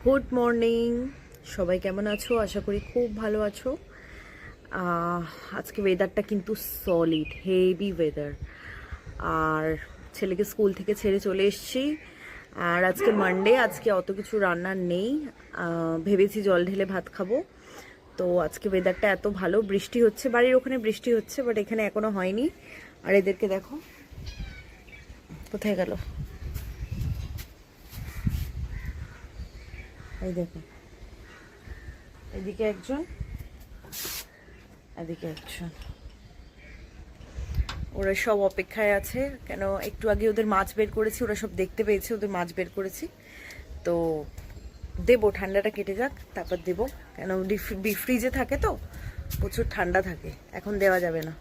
Good morning, সবাই কেমন আছো? আশা করি খুব ভালো আছো। আজকে ওয়েদারটা কিন্তু সলিড, হেভি ওয়েদার। আর ছেলেকে স্কুল থেকে ছেড়ে চলে এসেছি। আর আজকে মানডে, আজকে অত কিছু রান্নার নেই। ভেবেছি জল ঢেলে ভাত খাবো। তো আজকে ওয়েদারটা এত ভালো, বৃষ্টি হচ্ছে, বাড়ির ওখানে বৃষ্টি হচ্ছে, বাট এখানে এখনো হয়নি। আর এদেরকে দেখো কোথায় গেল, এই দেখো, এদিকে একজন, এদিকে একজন। ওরা সব অপেক্ষায় আছে, কেন একটু আগে ওদের মাছ বের করেছি, ওরা সব দেখতে পেয়েছে, ওদের মাছ বের করেছি। তো দেবো, ঠান্ডাটা কেটে যাক তারপর দেবো, কেন ফ্রিজে থাকে তো প্রচুর ঠান্ডা থাকে, এখন দেওয়া যাবে না।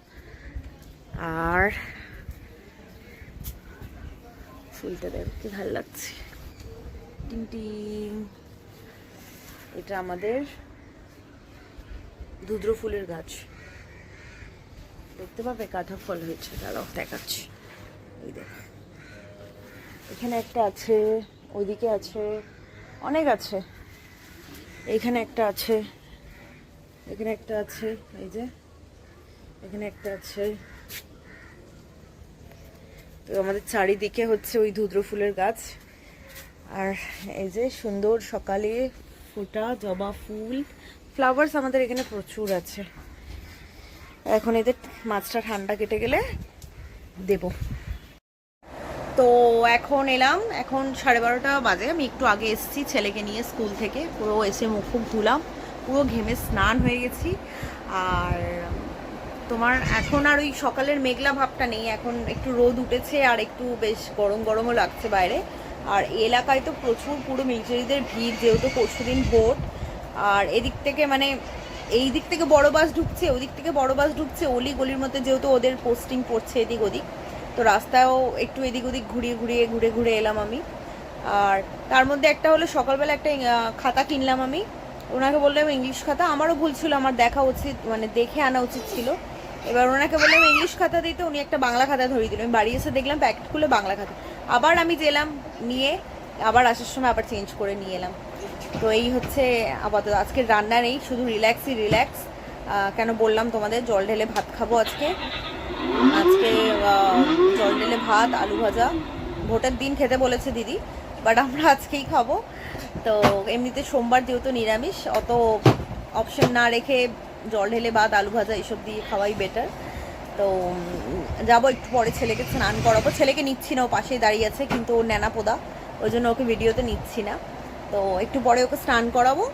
আর ফুলটা দেখ কি ভালো লাগছে, টিং টিং। এটা আমাদের ধুদ্র ফুলের গাছ, দেখতে পাবে কাঁঠা ফল হয়েছে, দাঁড়াও দেখাচ্ছি। এই দেখ, এখানে একটা আছে, ওইদিকে আছে, অনেক আছে। এইখানে একটা আছে, এখানে একটা আছে, এই যে এখানে একটা আছে। তো আমাদের চারিদিকে হচ্ছে ওই ধুদ্র ফুলের গাছ। আর এই যে সুন্দর সকালে ফোটা জবা ফুল, ফ্লাওয়ার্স আমাদের এখানে প্রচুর আছে। এখন এদের মাছটা ঠান্ডা কেটে গেলে দেব। তো এখন এলাম, এখন 12:30 বাজে। আমি একটু আগে এসেছি ছেলেকে নিয়ে স্কুল থেকে, পুরো এসে মুখ ফুক ধুলাম, পুরো ঘেমে স্নান হয়ে গেছি। আর তোমার এখন আর ওই সকালের মেঘলা ভাবটা নেই, এখন একটু রোদ উঠেছে আর একটু বেশ গরম গরমও লাগছে বাইরে। আর এই এলাকায় তো প্রচুর পুরো মিলিটারিদের ভিড়, যেহেতু পরশুদিন ভোট। আর এদিক থেকে মানে এই দিক থেকে বড় বাস ঢুকছে, ওদিক থেকে বড় বাস ঢুকছে, অলি গলির মধ্যে যেহেতু ওদের পোস্টিং পড়ছে এদিক ওদিক, তো রাস্তায়ও একটু এদিক ওদিক ঘুরে ঘুরে এলাম আমি। আর তার মধ্যে একটা হলো, সকালবেলা একটা খাতা কিনলাম আমি, ওনাকে বললাম ইংলিশ খাতা, আমারও ভুল ছিল, আমার দেখা উচিত, মানে দেখে আনা উচিত ছিল। এবার ওনাকে বললাম ইংলিশ খাতা দিতে, উনি একটা বাংলা খাতা ধরিয়ে দিল। আমি বাড়ি এসে দেখলাম প্যাকেট খুলে বাংলা খাতা। আবার আমি গেলাম নিয়ে, আবার আসার সময় আবার চেঞ্জ করে নিয়ে এলাম। তো এই হচ্ছে আপাতত আজকে রান্না নেই, শুধু রিল্যাক্স। কেন বললাম তোমাদের, জল ঢেলে ভাত খাবো আজকে। আজকে জল ঢেলে ভাত, আলু ভাজা। ভোটের দিন খেতে বলেছে দিদি, বাট আমরা আজকেই খাবো। তো এমনিতে সোমবার যেহেতু নিরামিষ, অত অপশন না রেখে জল ঢেলে ভাত, আলু ভাজা এসব দিয়ে খাওয়াই বেটার। তো যাবো একটু পরে, ছেলেকে স্নান করাবো। ছেলেকে নিচ্ছি না, ও পাশেই দাঁড়িয়ে আছে, কিন্তু ওর ন্যানা পোদা, ওই জন্য ওকে ভিডিওতে নিচ্ছি না। তো একটু পরে ওকে স্নান করাবো,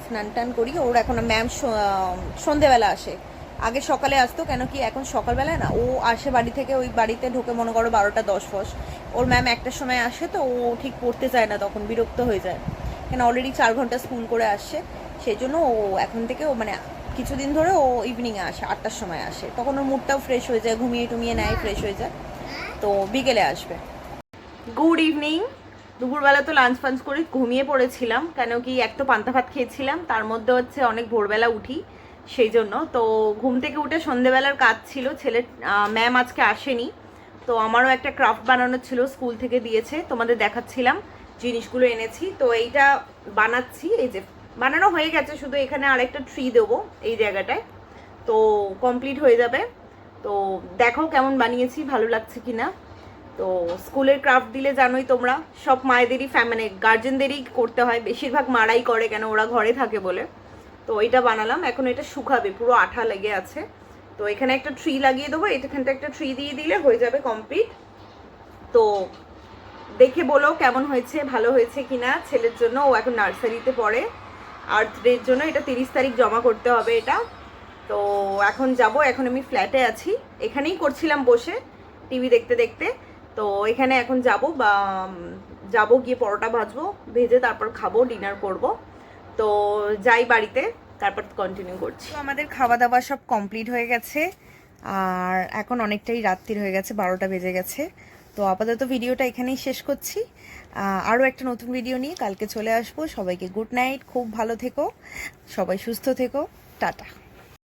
স্নান টান করি। ওর এখন ম্যাম সন্ধেবেলা আসে, আগে সকালে আসতো, কেন কি এখন সকালবেলায় না ও আসে বাড়ি থেকে, ওই বাড়িতে ঢোকে মনে করো 12:10 ওর ম্যাম একটার সময় আসে, তো ও ঠিক পড়তে চায় না, তখন বিরক্ত হয়ে যায়, কেন অলরেডি 4 ঘন্টা স্কুল করে আসছে। সেই জন্য ও এখন থেকে ও মানে কিছুদিন ধরে ও ইভিনিংয়ে আসে, 8টার সময় আসে, তখন ওর মুডটাও ফ্রেশ হয়ে যায়, ঘুমিয়ে টুমিয়ে নেয়, ফ্রেশ হয়ে যায়। তো বিকেলে আসবে। Good evening. দুপুরবেলা তো লাঞ্চ ফাঞ্চ করে ঘুমিয়ে পড়েছিলাম, কেন কি এক তো পান্তা ভাত খেয়েছিলাম, তার মধ্যে হচ্ছে অনেক ভোরবেলা উঠি, সেই জন্য। তো ঘুম থেকে উঠে সন্ধেবেলার কাজ ছিল, ছেলের ম্যাম আজকে আসেনি, তো আমারও একটা ক্রাফট বানানোর ছিল, স্কুল থেকে দিয়েছে, তোমাদের দেখাচ্ছিলাম জিনিসগুলো এনেছি। তো এইটা বানাচ্ছি, এই যে বানানো হয়ে গেছে, শুধু এখানে আরেকটা ট্রি দেবো এই জায়গাটায়, তো কমপ্লিট হয়ে যাবে। তো দেখো কেমন বানিয়েছি, ভালো লাগছে কিনা। তো স্কুলের ক্রাফট দিলে জানোই তোমরা, সব মায়েদেরই মানে গার্জেনদেরই করতে হয়, বেশিরভাগ মারাই করে, কেন ওরা ঘরে থাকে বলে। তো এটা বানালাম, এখন এটা শুকাবে, পুরো আঠা লেগে আছে। তো এখানে একটা ট্রি লাগিয়ে দেবো, এখানটা একটা ট্রি দিয়ে দিলে হয়ে যাবে কমপ্লিট। তো দেখে বলো কেমন হয়েছে, ভালো হয়েছে কিনা। ছেলের জন্য, ও এখন নার্সারিতে পড়ে, আর্থ ডের জন্য এটা 30 তারিখ জমা করতে হবে এটা। তো এখন যাব, এখন আমি ফ্ল্যাটে আছি, এখানেই করছিলাম বসে টিভি দেখতে দেখতে। তো এখানে এখন যাব গিয়ে পরোটা ভাজবো, ভেজে তারপর খাবো, ডিনার করব। তো যাই বাড়িতে, তারপর কন্টিনিউ করছি। তো আমাদের খাওয়া দাওয়া সব কমপ্লিট হয়ে গেছে, আর এখন অনেকটাই রাত্রির হয়ে গেছে, 12টা বেজে গেছে। তো আপাতত ভিডিওটা এখানেই শেষ করছি, আরও একটা নতুন ভিডিও নিয়ে কালকে চলে আসবো। সবাইকে গুড নাইট, খুব ভালো থেকো, সবাই সুস্থ থেকো, টাটা।